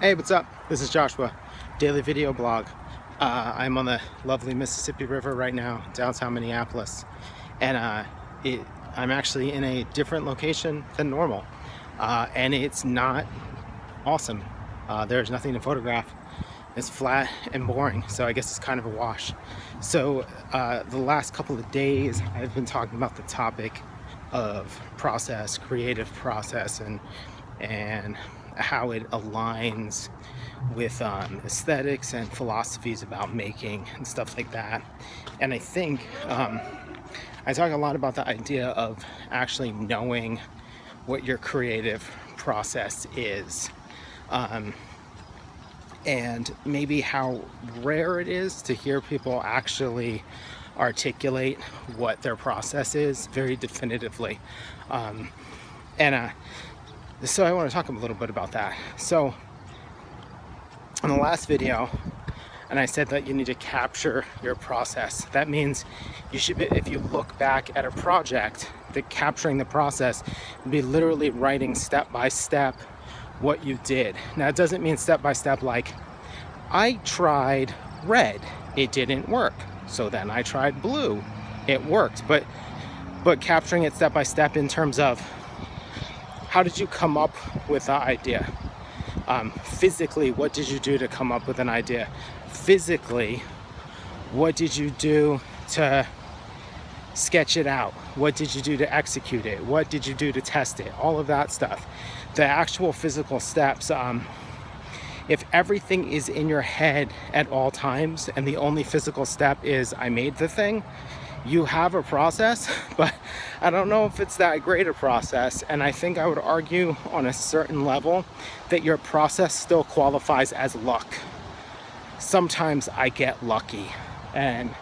Hey, what's up? This is Joshua, daily video blog. I'm on the lovely Mississippi River right now, downtown Minneapolis, and I'm actually in a different location than normal, and it's not awesome. There's nothing to photograph. It's flat and boring, so I guess it's kind of a wash. So the last couple of days, I've been talking about the topic of process, creative process, and how it aligns with aesthetics and philosophies about making and stuff like that. And I think I talk a lot about the idea of actually knowing what your creative process is, and maybe how rare it is to hear people actually articulate what their process is very definitively. So I want to talk a little bit about that. So in the last video, and I said that you need to capture your process. That means you should be, if you look back at a project, capturing the process would be literally writing step by step what you did. Now it doesn't mean step by step like, I tried red, it didn't work. So then I tried blue, it worked. But capturing it step by step in terms of, how did you come up with the idea? Physically, what did you do to come up with an idea? Physically, what did you do to sketch it out? What did you do to execute it? What did you do to test it? All of that stuff. The actual physical steps. If everything is in your head at all times and the only physical step is I made the thing, you have a process, but I don't know if it's that great a process. And I think I would argue on a certain level that your process still qualifies as luck. Sometimes I get lucky and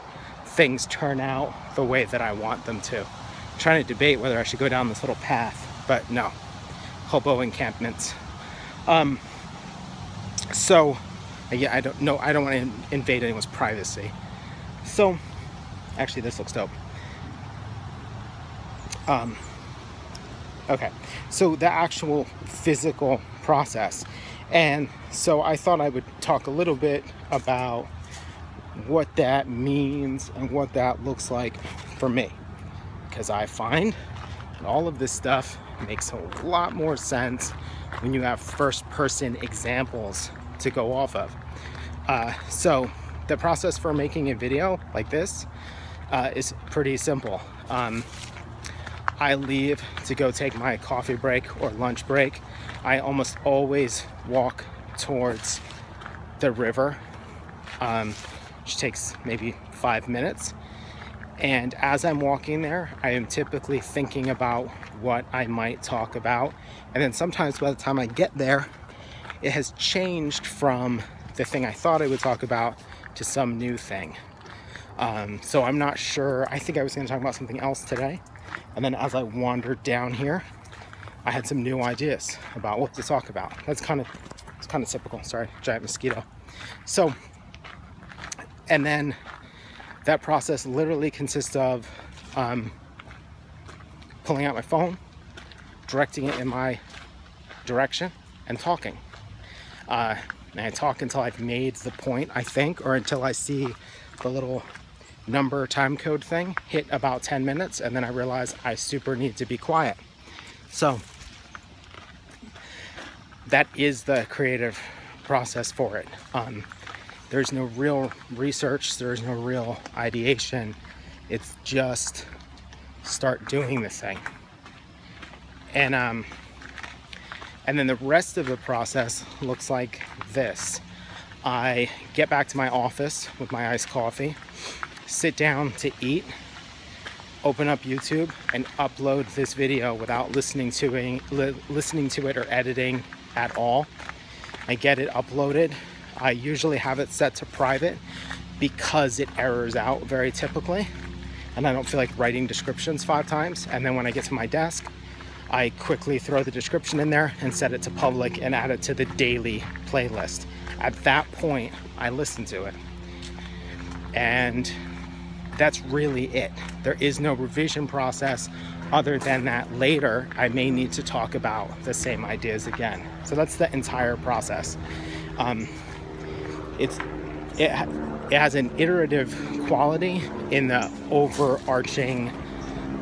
things turn out the way that I want them to. I'm trying to debate whether I should go down this little path, but no, hobo encampments. So yeah, I don't know. I don't want to invade anyone's privacy. So actually, this looks dope. Okay, so the actual physical process. And so I thought I would talk a little bit about what that means and what that looks like for me. Because I find that all of this stuff makes a lot more sense when you have first-person examples to go off of. So the process for making a video like this is pretty simple. I leave to go take my coffee break or lunch break. I almost always walk towards the river, which takes maybe 5 minutes. And as I'm walking there, I am typically thinking about what I might talk about. And then sometimes by the time I get there, it has changed from the thing I thought I would talk about to some new thing. So I'm not sure. I think I was going to talk about something else today. And then as I wandered down here, I had some new ideas about what to talk about. It's kind of typical. Sorry, giant mosquito. So, and then that process literally consists of pulling out my phone, directing it in my direction, and talking. And I talk until I've made the point, I think, or until I see the little number time code thing hit about 10 minutes, and then I realize I super need to be quiet. So that is the creative process for it. There's no real research, there's no real ideation. It's just start doing the thing. And then the rest of the process looks like this. I get back to my office with my iced coffee, sit down to eat, open up YouTube, and upload this video without listening to it or editing at all. I get it uploaded. I usually have it set to private because it errors out very typically, and I don't feel like writing descriptions 5 times. And then when I get to my desk, I quickly throw the description in there and set it to public and add it to the daily playlist. At that point, I listen to it. And that's really it. There is no revision process. other than that later I may need to talk about the same ideas again. So that's the entire process. It has an iterative quality in the overarching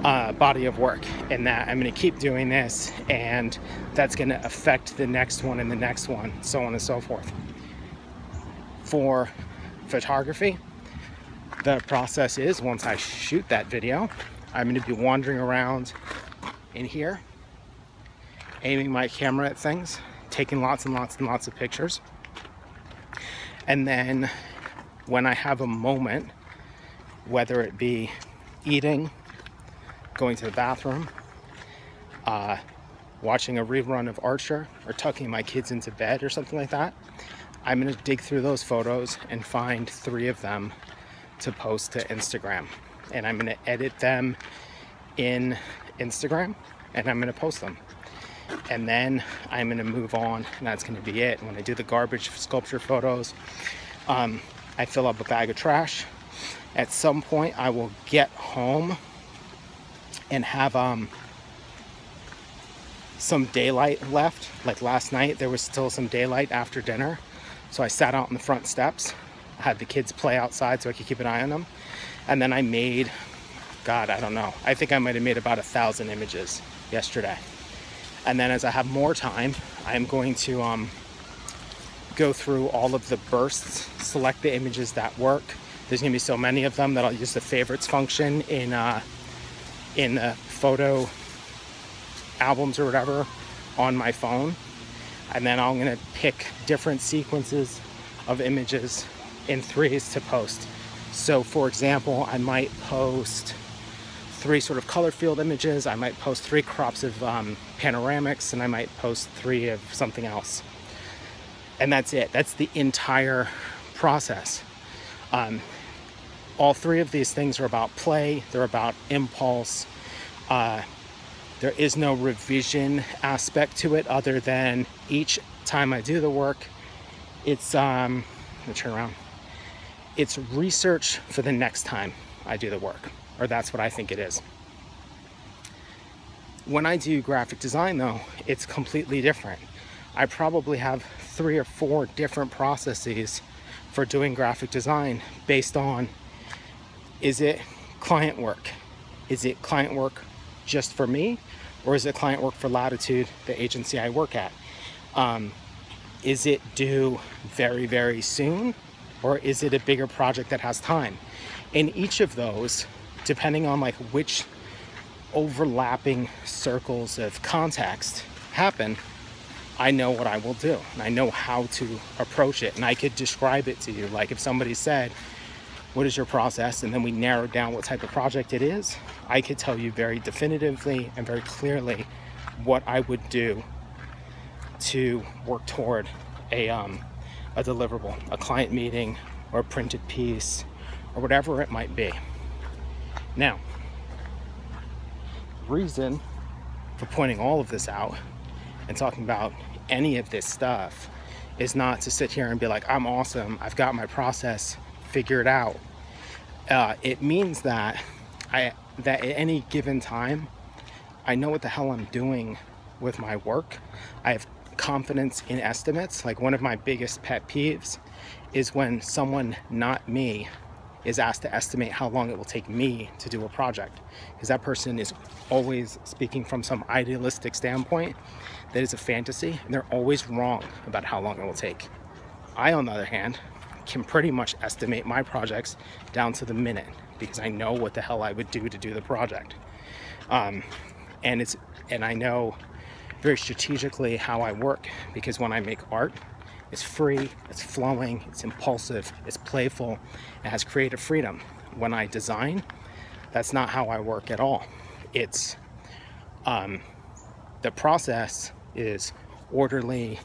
body of work, in that I'm going to keep doing this and that's going to affect the next one and the next one, so on and so forth. For photography, the process is, once I shoot that video, I'm going to be wandering around in here, aiming my camera at things, taking lots and lots and lots of pictures. And then when I have a moment, whether it be eating, going to the bathroom, watching a rerun of Archer, or tucking my kids into bed or something like that, I'm going to dig through those photos and find 3 of them to post to Instagram. And I'm going to edit them in Instagram and I'm going to post them. And then I'm going to move on, and that's going to be it. When I do the garbage sculpture photos, I fill up a bag of trash. At some point I will get home and have some daylight left. Like last night, there was still some daylight after dinner, so I sat out on the front steps. I had the kids play outside so I could keep an eye on them. And then I made, God, I don't know, I think I might have made about 1,000 images yesterday. And then as I have more time, I'm going to go through all of the bursts, select the images that work. There's gonna be so many of them that I'll use the favorites function in the photo albums or whatever on my phone. And then I'm gonna pick different sequences of images in 3s to post. So for example, I might post 3 sort of color field images, I might post 3 crops of panoramics, and I might post 3 of something else. And that's it. That's the entire process. All 3 of these things are about play, they're about impulse. There is no revision aspect to it, other than each time I do the work, it's, let me turn around. It's research for the next time I do the work, or that's what I think it is. When I do graphic design though, it's completely different. I probably have 3 or 4 different processes for doing graphic design based on, is it client work? Is it client work just for me? Or is it client work for Latitude, the agency I work at? Is it due very, very soon? Or is it a bigger project that has time? In each of those, depending on like which overlapping circles of context happen, I know what I will do, and I know how to approach it, and I could describe it to you. Like if somebody said, what is your process? And then we narrowed down what type of project it is, I could tell you very definitively and very clearly what I would do to work toward a deliverable, a client meeting, or a printed piece, or whatever it might be. Now, reason for pointing all of this out and talking about any of this stuff is not to sit here and be like, I'm awesome, I've got my process figured out. It means that at any given time, I know what the hell I'm doing with my work. I have confidence in estimates. Like one of my biggest pet peeves is when someone, not me, is asked to estimate how long it will take me to do a project, because that person is always speaking from some idealistic standpoint that is a fantasy, and they're always wrong about how long it will take. I, on the other hand, can pretty much estimate my projects down to the minute, because I know what the hell I would do to do the project. And I know very strategically how I work, because when I make art, it's free, it's flowing, it's impulsive, it's playful, it has creative freedom. When I design, that's not how I work at all. It's the process is orderly,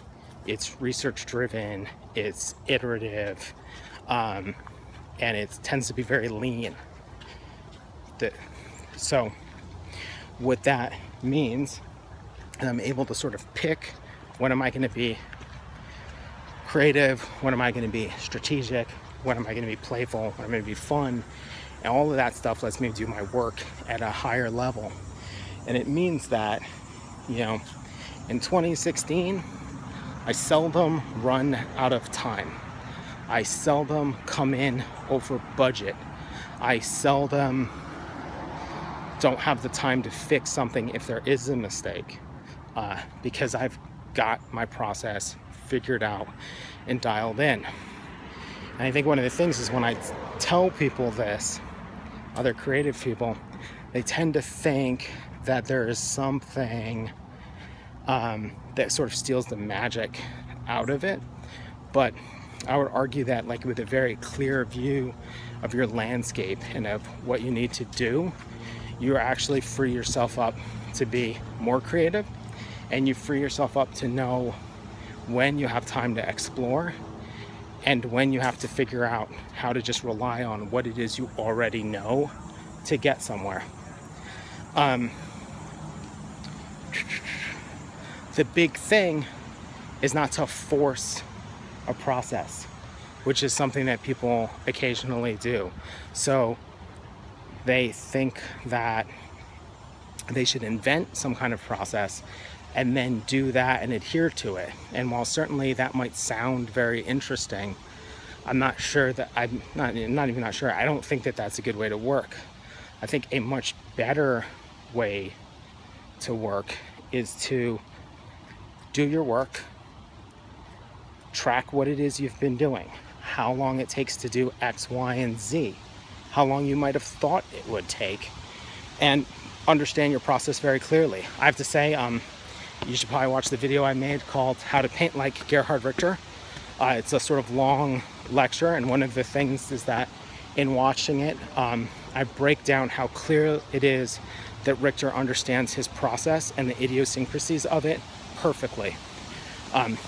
it's research driven, it's iterative, and it tends to be very lean. So what that means, I'm able to sort of pick, when am I going to be creative, when am I going to be strategic, when am I going to be playful, when am I going to be fun, and all of that stuff lets me do my work at a higher level. And it means that, in 2016, I seldom run out of time. I seldom come in over budget. I seldom don't have the time to fix something if there is a mistake, because I've got my process figured out and dialed in. And I think one of the things is when I tell people this, other creative people, they tend to think that there is something that sort of steals the magic out of it. But I would argue that, like, with a very clear view of your landscape and of what you need to do, you actually free yourself up to be more creative, and you free yourself up to know when you have time to explore and when you have to figure out how to just rely on what it is you already know to get somewhere. The big thing is not to force a process, which is something that people occasionally do. So they think that they should invent some kind of process and then do that and adhere to it. And while certainly that might sound very interesting, I'm not sure. I don't think that that's a good way to work. I think a much better way to work is to do your work, track what it is you've been doing, how long it takes to do X, Y, and Z, how long you might have thought it would take, and understand your process very clearly. I have to say, you should probably watch the video I made called How to Paint Like Gerhard Richter. It's a sort of long lecture, and one of the things is that in watching it, I break down how clear it is that Richter understands his process and the idiosyncrasies of it perfectly.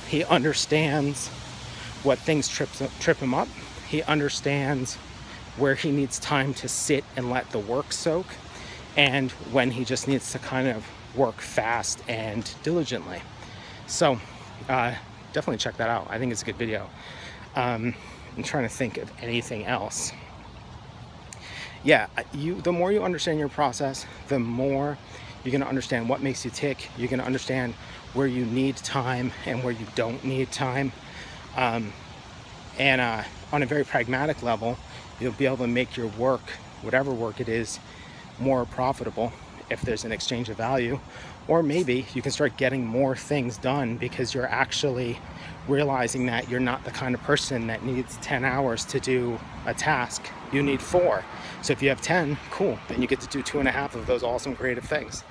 He understands what things trip him up. He understands where he needs time to sit and let the work soak, and when he just needs to kind of work fast and diligently. So definitely check that out. I think it's a good video. I'm trying to think of anything else. Yeah, the more you understand your process, the more you're going to understand what makes you tick. You're going to understand where you need time and where you don't need time. And on a very pragmatic level, you'll be able to make your work, whatever work it is, more profitable if there's an exchange of value. Or maybe you can start getting more things done because you're actually realizing that you're not the kind of person that needs 10 hours to do a task. You need 4. So if you have 10, cool, then you get to do 2.5 of those awesome creative things.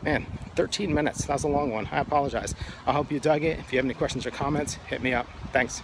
Man, 13 minutes, that's a long one. I apologize. I hope you dug it. If you have any questions or comments, hit me up. Thanks.